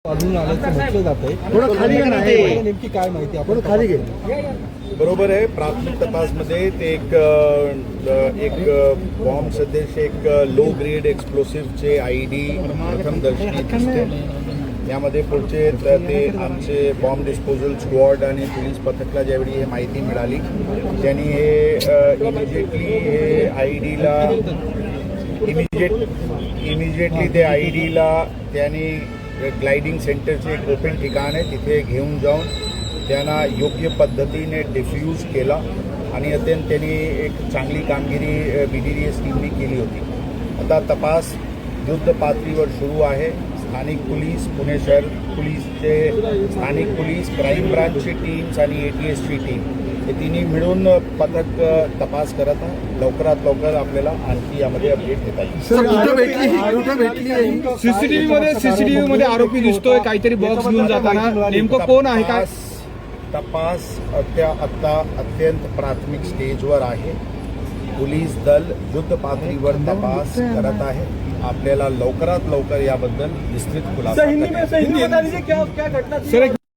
अजून आल्याचं म्हटलं जातंय. थोडं खाली घे ना. नेमकी काय माहिती थोडं खाली घे. बरोबर आहे. प्राथमिक तपासमध्ये ते एक बॉम्ब सदृश एक लो ग्रेड एक्सप्लोसिव्हचे आयडी प्रथमदर्शनी दिसते. यामध्ये पुढचे ते आमचे बॉम्ब डिस्पोजल स्क्वॉड आणि पोलीस पथकला ज्यावेळी हे माहिती मिळाली त्यांनी हे इमिजिएटली ते आयडीला त्यांनी ग्लायडिंग सेंटरचे एक ओपन ठिकाण आहे तिथे घेऊन जाऊन त्यांना योग्य पद्धतीने डिफ्यूज केला आणि अत्यंत त्यांनी एक चांगली कामगिरी BDDS टीमने केली होती. आता तपास युद्ध पातळीवर सुरू आहे. स्थानिक पोलीस, पुणे शहर पोलीसचे स्थानिक पोलीस, क्राईम ब्रांचची टीम्स आणि ATSची टीम हे तिन्ही मिळून पथक तपास करत आहे. लवकरात लवकर आपल्याला आणखी यामध्ये अपडेट देता येईल. सीसीटीव्ही मध्ये आरोपी दिसतोय काहीतरी बॉक्स घेऊन जाताना, नेमकं कोण आहे काय? तपास आता अत्यंत प्राथमिक स्टेजवर आहे. पोलीस दल युद्ध पातळीवर तपास करत आहे. आपल्याला लवकरात लवकर याबद्दल विस्तृत खुलासा